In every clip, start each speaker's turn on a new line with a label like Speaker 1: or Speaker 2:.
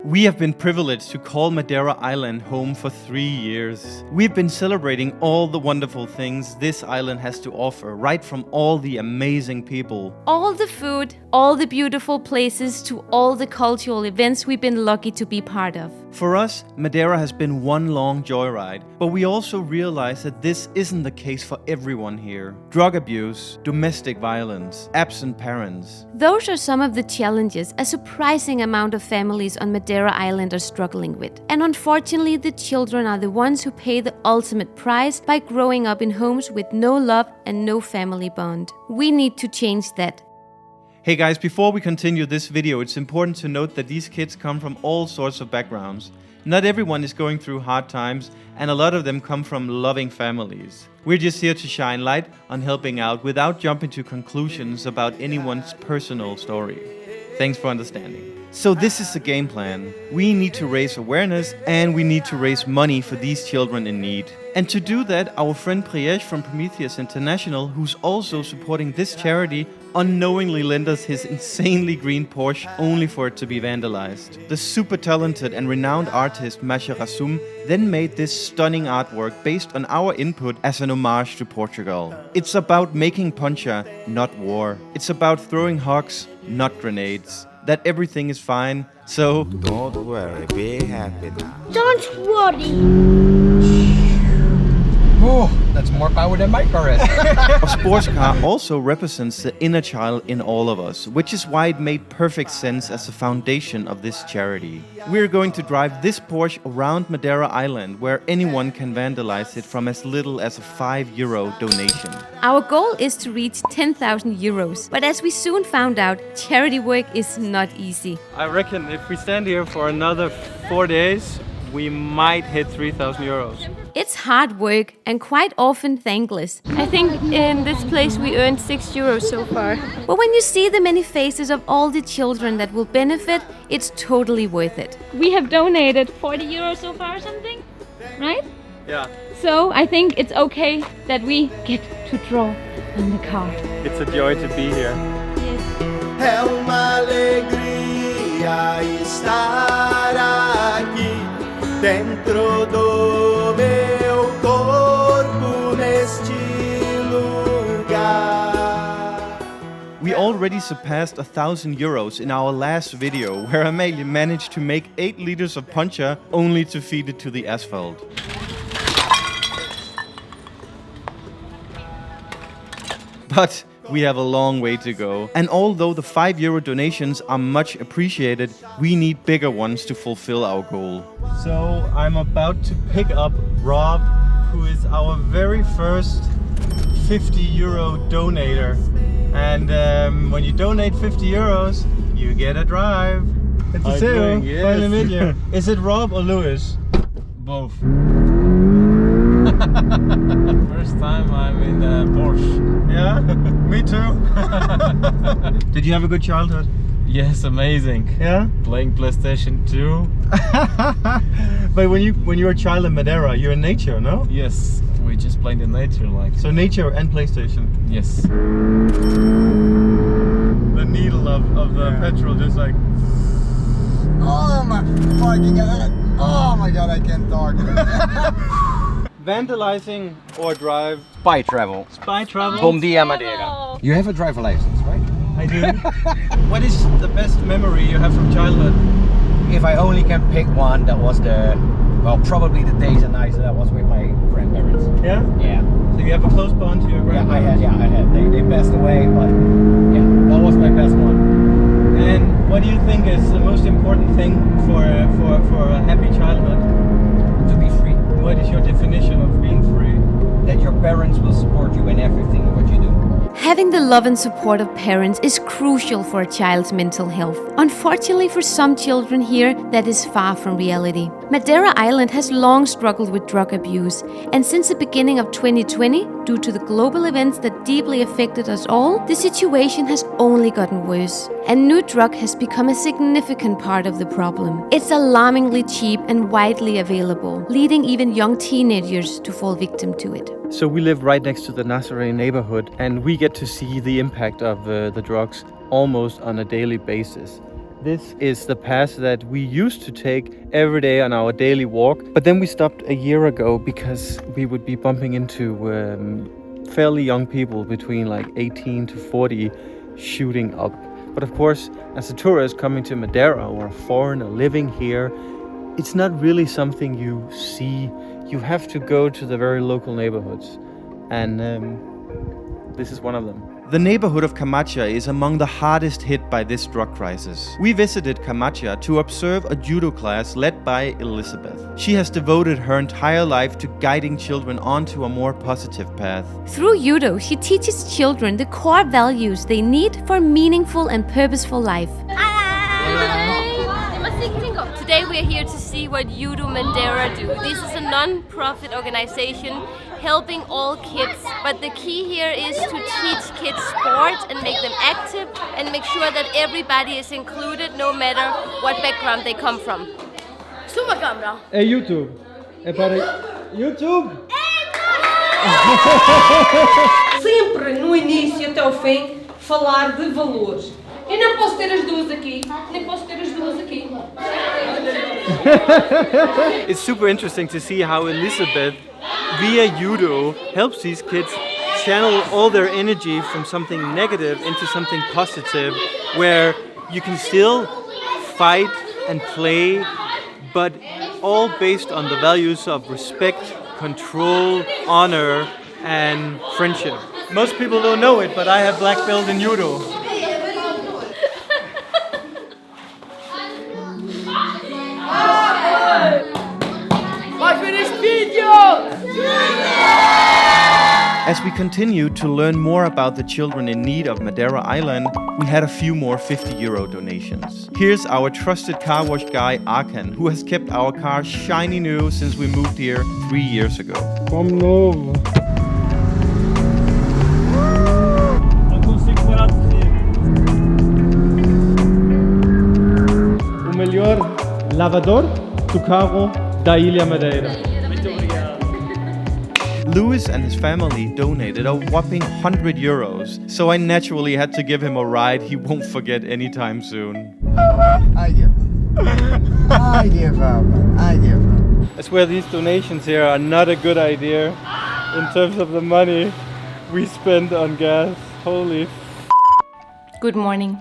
Speaker 1: We have been privileged to call Madeira Island home for 3 years. We've been celebrating all the wonderful things this island has to offer, right from all the amazing people.
Speaker 2: All the food, all the beautiful places, to all the cultural events we've been lucky to be part of.
Speaker 1: For us, Madeira has been one long joyride, but we also realize that this isn't the case for everyone here. Drug abuse, domestic violence, absent parents.
Speaker 2: Those are some of the challenges a surprising amount of families on Madeira Island are struggling with. And unfortunately, the children are the ones who pay the ultimate price by growing up in homes with no love and no family bond. We need to change that.
Speaker 1: Hey guys, before we continue this video, it's important to note that these kids come from all sorts of backgrounds. Not everyone is going through hard times, and a lot of them come from loving families. We're just here to shine light on helping out without jumping to conclusions about anyone's personal story. Thanks for understanding. So this is the game plan. We need to raise awareness and we need to raise money for these children in need. And to do that, our friend Priyesh from Prometheus International, who's also supporting this charity, unknowingly lent us his insanely green Porsche only for it to be vandalized. The super talented and renowned artist Masha Rasum then made this stunning artwork based on our input as an homage to Portugal. It's about making poncha, not war. It's about throwing hugs, not grenades. That everything is fine, so
Speaker 3: don't worry, be happy now.
Speaker 4: Don't worry.
Speaker 5: Oh, that's more power than my car is.
Speaker 1: a sports car also represents the inner child in all of us, which is why it made perfect sense as the foundation of this charity. We're going to drive this Porsche around Madeira Island, where anyone can vandalize it from as little as a €5 donation.
Speaker 2: Our goal is to reach 10,000 euros, but as we soon found out, charity work is not easy.
Speaker 1: I reckon if we stand here for another 4 days, we might hit 3,000 euros.
Speaker 2: It's hard work and quite often thankless. I think in this place we earned 6 euros so far. But when you see the many faces of all the children that will benefit, it's totally worth it.
Speaker 6: We have donated 40 euros so far or something, right?
Speaker 1: Yeah.
Speaker 6: So I think it's okay that we get to draw on the card.
Speaker 1: It's a joy to be here.
Speaker 6: Yes.
Speaker 3: É uma alegria estar aqui dentro do meu corpo neste lugar.
Speaker 1: We already surpassed 1,000 euros in our last video, where Amalie managed to make 8 liters of poncha only to feed it to the asphalt. But we have a long way to go. And although the €5 donations are much appreciated, we need bigger ones to fulfill our goal. So I'm about to pick up Rob, who is our very first €50 donator. And when you donate 50 euros, you get a drive. Good to see you.
Speaker 5: Yes.
Speaker 1: Finally meet you. Is it Rob or Louis?
Speaker 5: Both. First time I'm in a Porsche.
Speaker 1: Yeah, me too. Did you have a good childhood?
Speaker 5: Yes, amazing.
Speaker 1: Yeah.
Speaker 5: Playing PlayStation 2.
Speaker 1: But when you were a child in Madeira, you're in nature, no?
Speaker 5: Yes, we just played in nature like.
Speaker 1: So nature and PlayStation.
Speaker 5: Yes.
Speaker 1: The needle of the petrol just like.
Speaker 7: Oh my fucking god! Oh my god, I can't talk.
Speaker 1: Vandalizing or drive?
Speaker 8: Spy travel.
Speaker 1: Spy travel?
Speaker 8: Bom dia, Madeira. You have a driver license, right?
Speaker 1: I do. What is the best memory you have from childhood?
Speaker 8: If I only can pick one, that was probably the days and nights that I was with my grandparents.
Speaker 1: Yeah?
Speaker 8: Yeah.
Speaker 1: So you have a close bond to your grandparents?
Speaker 8: I had. They passed away, but yeah, that was my best one.
Speaker 1: And what do you think is the most important thing for a happy childhood?
Speaker 8: To be free.
Speaker 1: What is your definition of being free?
Speaker 8: That your parents will support you in everything what you do.
Speaker 2: Having the love and support of parents is crucial for a child's mental health. Unfortunately, for some children here, that is far from reality. Madeira Island has long struggled with drug abuse, and since the beginning of 2020, due to the global events that deeply affected us all, the situation has only gotten worse. And new drug has become a significant part of the problem. It's alarmingly cheap and widely available, leading even young teenagers to fall victim to it.
Speaker 1: So we live right next to the Nazarene neighborhood, and we get to see the impact of the drugs almost on a daily basis. This is the path that we used to take every day on our daily walk. But then we stopped a year ago because we would be bumping into fairly young people between like 18 to 40 shooting up. But of course, as a tourist coming to Madeira or a foreigner living here, it's not really something you see. You have to go to the very local neighborhoods. And this is one of them. The neighborhood of Camacha is among the hardest hit by this drug crisis. We visited Camacha to observe a judo class led by Elizabeth. She has devoted her entire life to guiding children onto a more positive path.
Speaker 2: Through judo, she teaches children the core values they need for a meaningful and purposeful life. Today we are here to see what Judo Madeira do. This is a non-profit organization helping all kids, but the key here is to teach kids sports and make them active and make sure that everybody is included no matter what background they come from.
Speaker 4: Suma câmera.
Speaker 1: É YouTube. É para YouTube.
Speaker 9: Sempre no início até ao fim falar de valores. Eu não posso ter as duas aqui, nem posso ter as duas aqui.
Speaker 1: It's super interesting to see how Elizabeth, via judo, helps these kids channel all their energy from something negative into something positive, where you can still fight and play, but all based on the values of respect, control, honor, and friendship. Most people don't know it, but I have black belt in judo. As we continued to learn more about the children in need of Madeira Island, we had a few more €50 donations. Here's our trusted car wash guy, Arkan, who has kept our car shiny new since we moved here 3 years ago.
Speaker 10: Como novo. Não consigo parar de rir. O melhor lavador do carro da Ilha Madeira.
Speaker 1: Louis and his family donated a whopping €100, so I naturally had to give him a ride he won't forget anytime soon.
Speaker 7: I give up.
Speaker 1: I swear these donations here are not a good idea in terms of the money we spend on gas. Holy
Speaker 2: Good morning.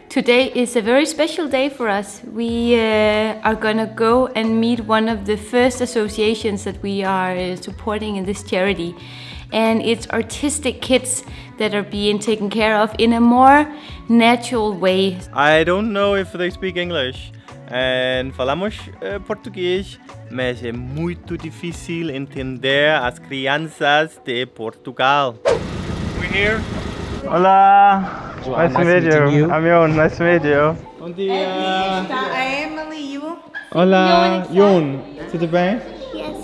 Speaker 2: Today is a very special day for us. We are gonna go and meet one of the first associations that we are supporting in this charity. And it's autistic kids that are being taken care of in a more natural way.
Speaker 1: I don't know if they speak English. And falamos português, mas é muito difícil entender as crianças de Portugal. We're here. Hola.
Speaker 8: Well,
Speaker 1: nice to meet you. I'm Jon. Nice to meet you.
Speaker 10: Bom dia.
Speaker 9: Está a Emily e o...
Speaker 10: Olá, Jon. Tudo bem?
Speaker 4: Yes.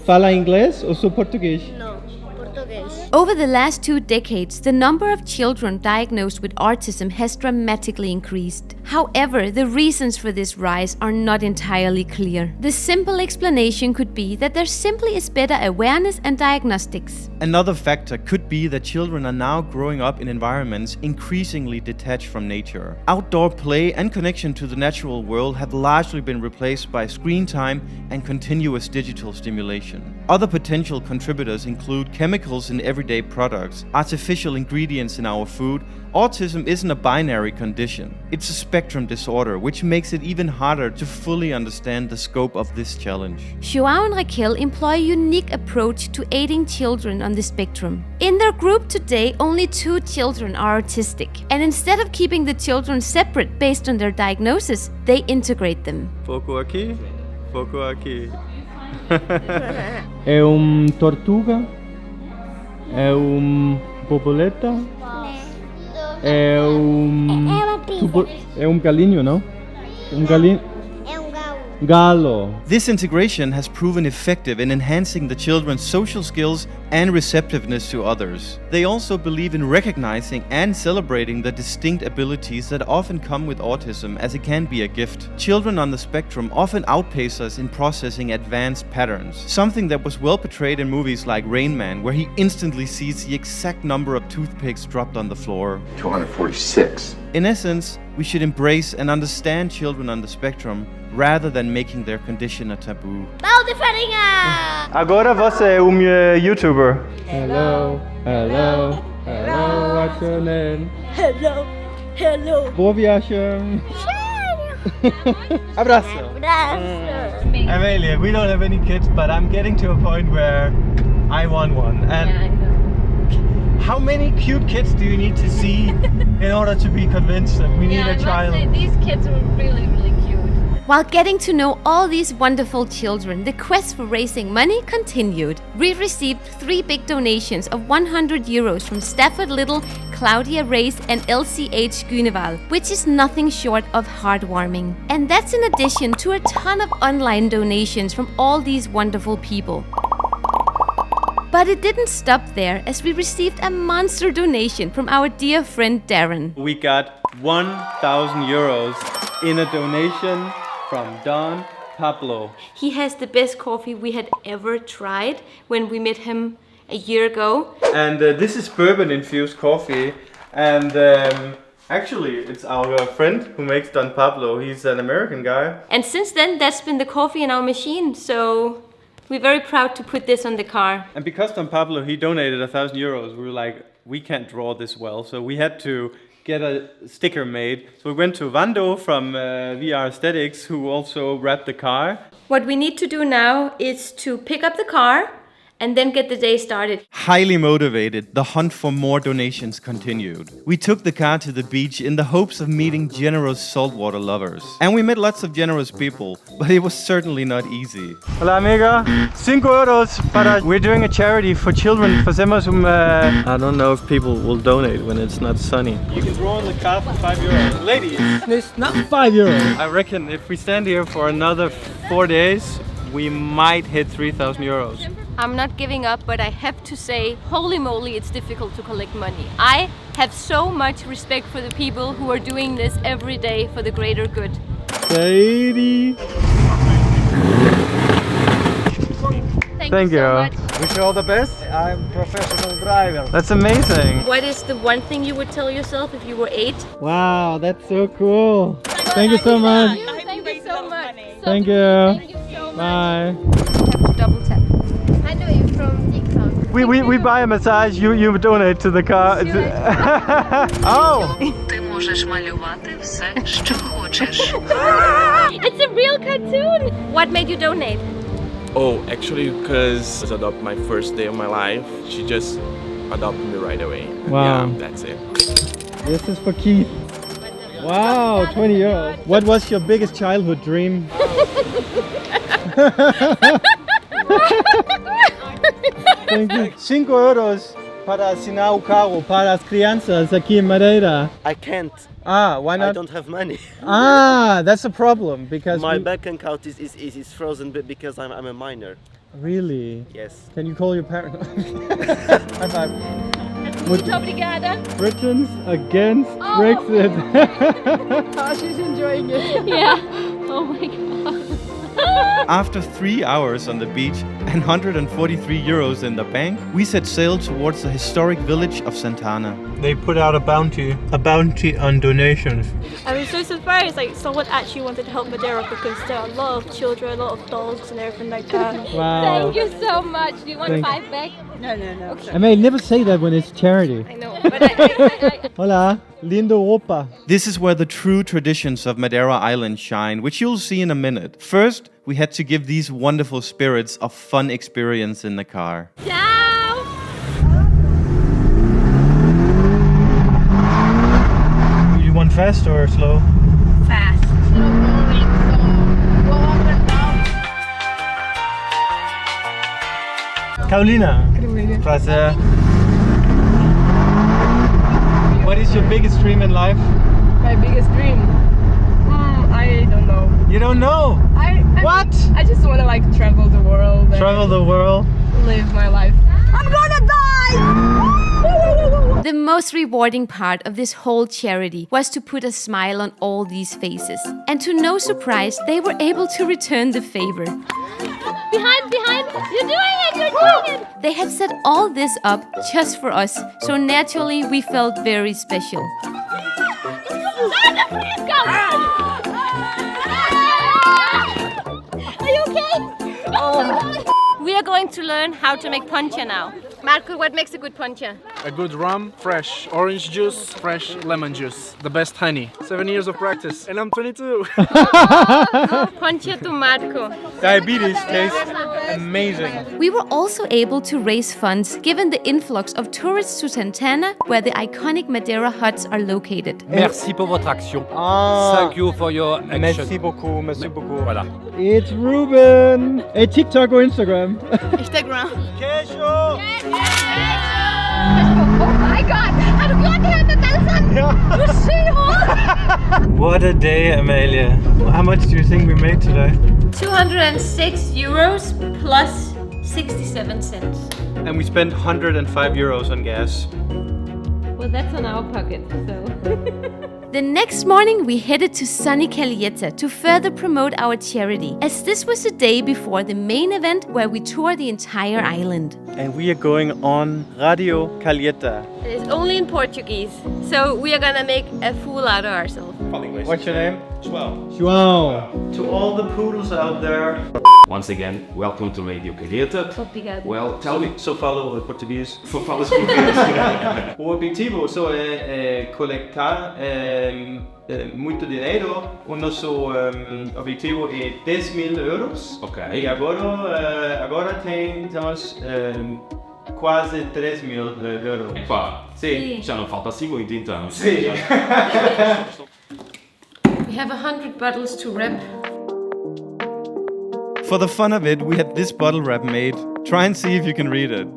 Speaker 10: Fala inglês ou só português?
Speaker 4: No, português.
Speaker 2: Over the last 2 decades, the number of children diagnosed with autism has dramatically increased. However, the reasons for this rise are not entirely clear. The simple explanation could be that there simply is better awareness and diagnostics.
Speaker 1: Another factor could be that children are now growing up in environments increasingly detached from nature. Outdoor play and connection to the natural world have largely been replaced by screen time and continuous digital stimulation. Other potential contributors include chemicals in everyday products, artificial ingredients in our food. Autism isn't a binary condition. It's a spectrum disorder, which makes it even harder to fully understand the scope of this challenge.
Speaker 2: Joao and Raquel employ a unique approach to aiding children on the spectrum. In their group today, only 2 children are autistic, and instead of keeping the children separate based on their diagnosis, they integrate them.
Speaker 1: Foco aqui, foco aqui.
Speaker 10: É tortuga? É borboleta? É
Speaker 4: uma pizza.
Speaker 10: É galinho, não? Galinho.
Speaker 4: É galo.
Speaker 10: Galo.
Speaker 1: This integration has proven effective in enhancing the children's social skills and receptiveness to others. They also believe in recognizing and celebrating the distinct abilities that often come with autism, as it can be a gift. Children on the spectrum often outpace us in processing advanced patterns, something that was well portrayed in movies like Rain Man, where he instantly sees the exact number of toothpicks dropped on the floor.
Speaker 11: 246.
Speaker 1: In essence, We should embrace and understand children on the spectrum rather than making their condition a taboo.
Speaker 4: Bal de farinha!
Speaker 1: Agora você é YouTuber.
Speaker 10: Hello, hello, hello, what's your name?
Speaker 4: Hello, hello.
Speaker 10: Boa viagem.
Speaker 1: Abraço.
Speaker 4: Abraço.
Speaker 1: Amelia, we don't have any kids, but I'm getting to a point where I want one. And
Speaker 6: Yeah, I know.
Speaker 1: how many cute kids do you need to see in order to be convinced that we need
Speaker 6: I
Speaker 1: a
Speaker 6: must
Speaker 1: child?
Speaker 6: say, these kids were really, really cute.
Speaker 2: While getting to know all these wonderful children, the quest for raising money continued. We received 3 big donations of 100 euros from Stafford Little, Claudia Reis and LCH Guneval, which is nothing short of heartwarming. And that's in addition to a ton of online donations from all these wonderful people. But it didn't stop there, as we received a monster donation from our dear friend Darren.
Speaker 1: We got 1,000 euros in a donation from Don Pablo.
Speaker 9: He has the best coffee we had ever tried when we met him a year ago.
Speaker 1: And this is bourbon infused coffee. And actually, it's our friend who makes Don Pablo. He's an American guy.
Speaker 9: And since then, that's been the coffee in our machine. So we're very proud to put this on the car.
Speaker 1: And because Don Pablo, he donated 1,000 euros, we were like, we can't draw this well. So we had to get a sticker made. So we went to Vando from VR Aesthetics, who also wrapped the car.
Speaker 9: What we need to do now is to pick up the car and then get the day started.
Speaker 1: Highly motivated, the hunt for more donations continued. We took the car to the beach in the hopes of meeting generous saltwater lovers. And we met lots of generous people, but it was certainly not easy. Hola amiga, 5 euros para... We're doing a charity for children. Hacemos I don't know if people will donate when it's not sunny. You can draw on the car for 5 euros. Ladies,
Speaker 10: It's not 5 euros.
Speaker 1: I reckon if we stand here for another 4 days, we might hit 3,000 euros.
Speaker 9: I'm not giving up, but I have to say, holy moly, it's difficult to collect money. I have so much respect for the people who are doing this every day for the greater good.
Speaker 10: Sadie.
Speaker 1: Thank you.
Speaker 9: So much.
Speaker 7: Wish you all the best. I'm professional driver.
Speaker 1: That's amazing.
Speaker 9: What is the one thing you would tell yourself if you were 8?
Speaker 10: Wow, that's so cool. Thank you so much.
Speaker 9: Thank you so much.
Speaker 10: Thank you.
Speaker 9: Thank you so much.
Speaker 10: Bye.
Speaker 9: Double tap.
Speaker 4: I know you from TikTok.
Speaker 1: We buy a massage, you donate to the car. Oh!
Speaker 11: Ти можеш малювати все, що хочеш.
Speaker 9: It's a real cartoon. What made you donate?
Speaker 12: Oh, actually, because I was adopted my first day of my life. She just adopted me right away.
Speaker 10: Wow.
Speaker 12: Yeah, that's it.
Speaker 10: This is for Keith. Wow, 20 euros. What was your biggest childhood dream? Thank you. 5 euros para assinar o carro para as crianças aqui em Madeira.
Speaker 3: I can't.
Speaker 10: Ah, why
Speaker 3: I
Speaker 10: not?
Speaker 3: don't have money.
Speaker 10: Ah, that's a problem because
Speaker 3: My
Speaker 10: we-
Speaker 3: bank account is frozen because I'm a minor.
Speaker 10: Really?
Speaker 3: Yes.
Speaker 10: Can you call your parents? High five.
Speaker 9: Muito obrigada.
Speaker 10: Britons against Brexit.
Speaker 9: Oh, she's enjoying it. Yeah. Oh my god.
Speaker 1: After 3 hours on the beach and 143 euros in the bank, we set sail towards the historic village of Santana. They put out a bounty on donations.
Speaker 13: I was so surprised, like someone actually wanted to help Madeira because there are a lot of children, a lot of dogs and everything like that.
Speaker 10: Wow.
Speaker 9: Thank you so much. Do you want
Speaker 10: Thank-
Speaker 9: 5 back?
Speaker 13: No.
Speaker 9: Okay.
Speaker 10: I may never say that when it's charity.
Speaker 9: I know, but I
Speaker 10: Hola, lindo Europa.
Speaker 1: This is where the true traditions of Madeira Island shine, which you'll see in a minute. First, we had to give these wonderful spirits a fun experience in the car.
Speaker 9: Ciao.
Speaker 1: You want fast or slow?
Speaker 9: Fast.
Speaker 1: Carolina. Prazer. What is your biggest dream in life?
Speaker 13: My biggest dream? I don't know.
Speaker 1: You don't know? What?
Speaker 13: I just want to like travel the world and
Speaker 1: Travel the world.
Speaker 13: live my life. I'm gonna die!
Speaker 2: The most rewarding part of this whole charity was to put a smile on all these faces. And to no surprise, they were able to return the favor.
Speaker 9: Behind! You're doing it!
Speaker 2: They had set all this up just for us, so naturally we felt very special.
Speaker 4: Please come! Are you okay?
Speaker 9: We are going to learn how to make poncha now. Marco, what makes a good poncha?
Speaker 14: A good rum, fresh orange juice, fresh lemon juice. The best honey. 7 years of practice, and I'm 22.
Speaker 9: Poncha to Marco.
Speaker 1: Diabetes tastes amazing.
Speaker 2: We were also able to raise funds given the influx of tourists to Santana, where the iconic Madeira huts are located.
Speaker 5: Merci pour votre action. Thank you for your action.
Speaker 10: Merci beaucoup, merci beaucoup.
Speaker 5: Voilà.
Speaker 10: It's Ruben. Hey, TikTok or Instagram?
Speaker 4: Instagram.
Speaker 10: Kesho!
Speaker 4: Oh my god! Har du gjort det her med balsam? Du er syg hoved!
Speaker 1: What a day, Amalia. How much do you think we made today?
Speaker 9: 206 euros plus 67 cents.
Speaker 1: And we spent 105 euros on gas.
Speaker 6: Well, that's on our pocket, so.
Speaker 2: The next morning, we headed to sunny Calheta to further promote our charity, as this was the day before the main event where we tour the entire island.
Speaker 1: And we are going on Radio Calheta.
Speaker 9: It's only in Portuguese, so we are gonna make a fool out of ourselves.
Speaker 1: What's your name?
Speaker 10: João.
Speaker 1: To all the poodles out there.
Speaker 15: Once again, welcome to Radio Calheta.
Speaker 9: Obrigado.
Speaker 15: Well, tell me.
Speaker 1: Só falo português.
Speaker 15: Só falas português.
Speaker 1: O objetivo só é coletar muito dinheiro. O nosso objetivo é 10 mil euros.
Speaker 15: Ok.
Speaker 1: E agora temos quase 3 mil euros.
Speaker 15: Epá,
Speaker 1: Sim.
Speaker 15: já não falta assim muito então.
Speaker 1: Sim.
Speaker 9: We have 100 bottles to wrap.
Speaker 1: For the fun of it, we had this bottle wrap made. Try and see if you can read it.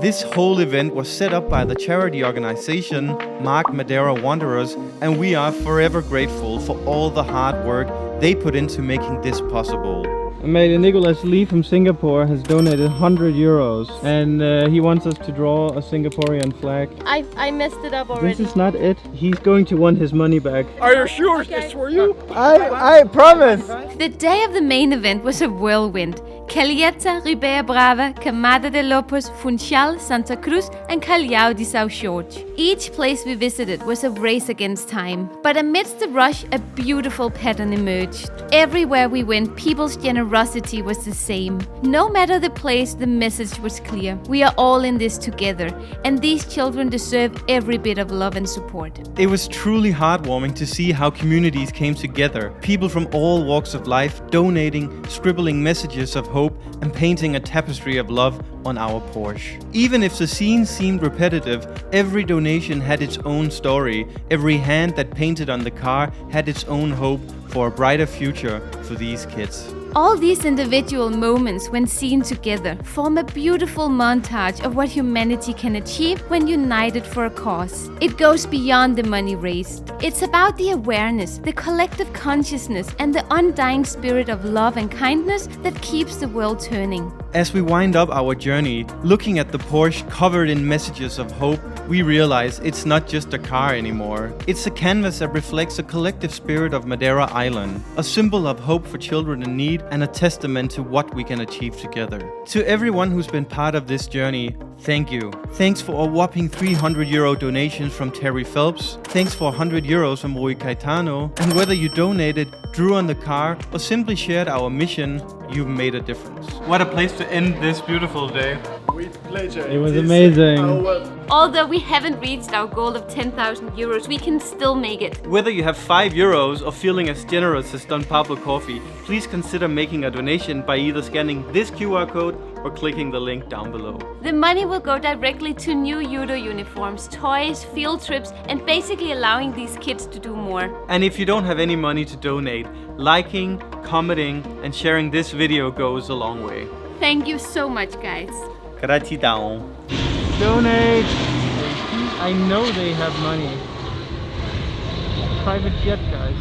Speaker 1: This whole event was set up by the charity organization Mark Madeira Wanderers, and we are forever grateful for all the hard work they put into making this possible.
Speaker 10: Amalia, Nicholas Lee from Singapore has donated 100 euros and he wants us to draw a Singaporean flag.
Speaker 9: I messed it up already.
Speaker 10: This is not it. He's going to want his money back.
Speaker 14: Are you sure it's for you?
Speaker 10: I promise!
Speaker 2: The day of the main event was a whirlwind. Calheta, Ribeira Brava, Camada de Lopes, Funchal, Santa Cruz and Calhau de São Jorge. Each place we visited was a race against time. But amidst the rush, a beautiful pattern emerged. Everywhere we went, people's generosity was the same. No matter the place, the message was clear. We are all in this together, and these children deserve every bit of love and support.
Speaker 1: It was truly heartwarming to see how communities came together. People from all walks of life donating, scribbling messages of hope and painting a tapestry of love on our Porsche. Even if the scene seemed repetitive, every donation had its own story. Every hand that painted on the car had its own hope for a brighter future for these kids.
Speaker 2: All these individual moments, when seen together, form a beautiful montage of what humanity can achieve when united for a cause. It goes beyond the money raised. It's about the awareness, the collective consciousness, and the undying spirit of love and kindness that keeps the world turning.
Speaker 1: As we wind up our journey, looking at the Porsche covered in messages of hope, we realize it's not just a car anymore. It's a canvas that reflects a collective spirit of Madeira Island, a symbol of hope for children in need and a testament to what we can achieve together. To everyone who's been part of this journey, thank you. Thanks for a whopping 300 euro donations from Terry Phelps. Thanks for 100 euros from Rui Caetano. And whether you donated, drew on the car, or simply shared our mission, you've made a difference. What a place to end this beautiful day.
Speaker 14: With pleasure.
Speaker 10: It was amazing.
Speaker 9: Although we haven't reached our goal of 10,000 euros, we can still make it.
Speaker 1: Whether you have 5 euros or feeling as generous as Don Pablo Coffee, please consider making a donation by either scanning this QR code or clicking the link down below.
Speaker 9: The money will go directly to new judo uniforms, toys, field trips, and basically allowing these kids to do more.
Speaker 1: And if you don't have any money to donate, liking, commenting, and sharing this video goes a long way.
Speaker 9: Thank you so much, guys.
Speaker 1: Gratidão.
Speaker 10: Donate! I know they have money. Private jet, guys.